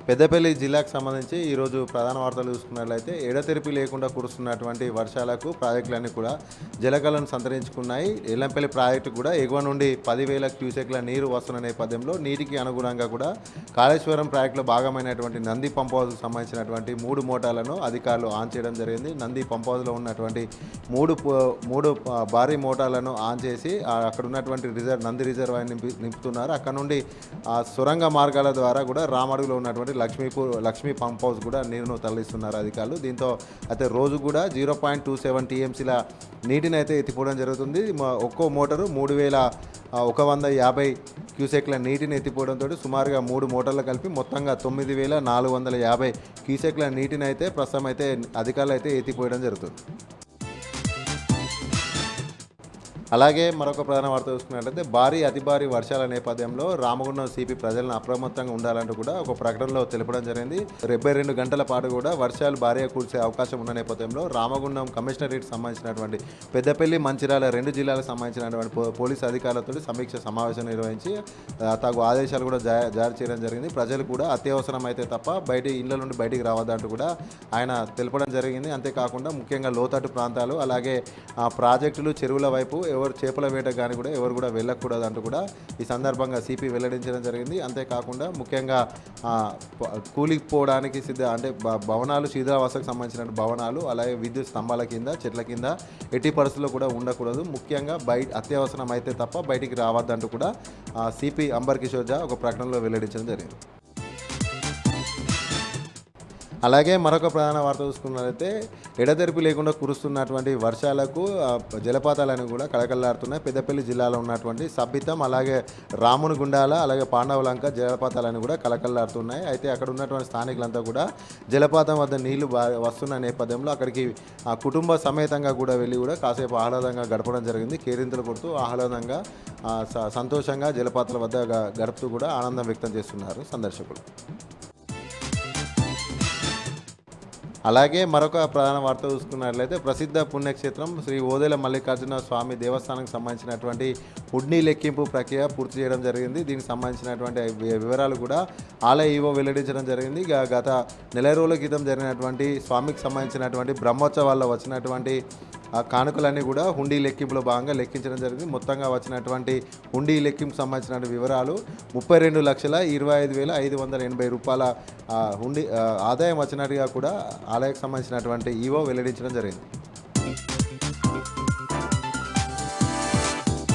పెద్దపల్లి జిల్లాకు సంబంధించి ఈరోజు ప్రధాన వార్తలు చూసుకున్నట్లయితే ఎడతెరిపి లేకుండా కురుస్తున్నటువంటి వర్షాలకు ప్రాజెక్టులన్నీ కూడా జలకళను సంతరించుకున్నాయి. ఎల్లంపల్లి ప్రాజెక్టు కూడా ఎగువ నుండి 10,000 క్యూసెక్ల నీరు వస్తున్న నేపథ్యంలో నీటికి అనుగుణంగా కూడా కాళేశ్వరం ప్రాజెక్టులో భాగమైనటువంటి నంది పంప్ హౌస్కు సంబంధించినటువంటి 3 మోటార్లను అధికారులు ఆన్ చేయడం జరిగింది. నంది పంప్ హౌస్లో ఉన్నటువంటి మూడు భారీ మోటార్లను ఆన్ చేసి అక్కడ ఉన్నటువంటి నంది రిజర్వాయర్ నింపుతున్నారు. అక్కడ నుండి సొరంగ మార్గాల ద్వారా కూడా రామడుగులో ఉన్నటువంటి లక్ష్మీ పంప్ హౌస్ కూడా నీరును తరలిస్తున్నారు అధికారులు. దీంతో అయితే రోజు కూడా 0.27 టీఎంసీల నీటిని అయితే ఎత్తిపోవడం జరుగుతుంది. ఒక్కో మోటారు 3,150 క్యూసెక్ల నీటిని ఎత్తిపోవడంతో సుమారుగా 3 మోటార్లు కలిపి మొత్తంగా 9,450 క్యూసెక్ల నీటిని అయితే ప్రస్తుతం అయితే అధికారులు అయితే ఎత్తిపోయడం జరుగుతుంది. అలాగే మరొక ప్రధాన వార్త చూసుకున్నట్లయితే అతి భారీ వర్షాల నేపథ్యంలో రామగుండం సిపి ప్రజలను అప్రమత్తంగా ఉండాలంటూ కూడా ఒక ప్రకటనలో తెలపడం జరిగింది. 72 గంటల పాటు కూడా వర్షాలు భారీగా కురిసే అవకాశం ఉన్న నేపథ్యంలో రామగుండం కమిషనరేట్కి సంబంధించినటువంటి పెద్దపల్లి, మంచిర్యాల 2 జిల్లాలకు సంబంధించినటువంటి పోలీసు అధికారులతో సమీక్ష సమావేశం నిర్వహించి తగు ఆదేశాలు కూడా జారీ చేయడం జరిగింది. ప్రజలు కూడా అత్యవసరం అయితే తప్ప ఇళ్ల నుండి బయటికి రావద్దంటూ కూడా ఆయన తెలపడం జరిగింది. అంతేకాకుండా ముఖ్యంగా లోతట్టు ప్రాంతాలు అలాగే ప్రాజెక్టులు, చెరువుల వైపు ఎవరు చేపల వేట కానీ కూడా ఎవరు కూడా వెళ్ళకూడదు అంటూ కూడా ఈ సందర్భంగా సిపి వెల్లడించడం జరిగింది. అంతేకాకుండా ముఖ్యంగా కూలిపోవడానికి భవనాలు, శీతలావాసకు సంబంధించిన భవనాలు అలాగే విద్యుత్ స్తంభాల కింద, చెట్ల కింద ఎట్టి పరిస్థితుల్లో కూడా ఉండకూడదు. ముఖ్యంగా అత్యవసరం అయితే తప్ప బయటికి రావద్దంటూ కూడా సిపి అంబర్ కిషోర్ ఝా ఒక ప్రకటనలో వెల్లడించడం జరిగింది. అలాగే మరొక ప్రధాన వార్త చూసుకున్నట్లయితే ఎడతెరిపి లేకుండా కురుస్తున్నటువంటి వర్షాలకు జలపాతాలను కూడా కళకళలాడుతున్నాయి. పెద్దపల్లి జిల్లాలో ఉన్నటువంటి సబ్బితం అలాగే రామునిగుండాల అలాగే పాండవలంక జలపాతాలను కూడా కళకళలాడుతున్నాయి. అయితే అక్కడ ఉన్నటువంటి స్థానికులంతా కూడా జలపాతం వద్ద నీళ్లు వస్తున్న నేపథ్యంలో అక్కడికి కుటుంబ సమేతంగా కూడా వెళ్ళి కూడా కాసేపు ఆహ్లాదంగా గడపడం జరిగింది. కేరింతలు కొడుతూ ఆహ్లాదంగా సంతోషంగా జలపాతాల వద్ద గడుపుతూ కూడా ఆనందం వ్యక్తం చేస్తున్నారు సందర్శకులు. అలాగే మరొక ప్రధాన వార్త చూసుకున్నట్లయితే ప్రసిద్ధ పుణ్యక్షేత్రం శ్రీ ఓదెల మల్లికార్జున స్వామి దేవస్థానానికి సంబంధించినటువంటి హుడ్నీ లెక్కింపు ప్రక్రియ పూర్తి చేయడం జరిగింది. దీనికి సంబంధించినటువంటి వివరాలు కూడా ఆలయ ఈవో వెల్లడించడం జరిగింది. గత నెల రోజుల క్రితం జరిగినటువంటి స్వామికి సంబంధించినటువంటి బ్రహ్మోత్సవాల్లో వచ్చినటువంటి కానుకలన్నీ కూడా హుండీ లెక్కింపులో భాగంగా లెక్కించడం జరిగింది. మొత్తంగా వచ్చినటువంటి హుండీ లెక్కింపు సంబంధించిన వివరాలు 32,25,580 రూపాయల హుండీ ఆదాయం వచ్చినట్టుగా కూడా ఆలయకు సంబంధించినటువంటి ఈవో వెల్లడించడం జరిగింది.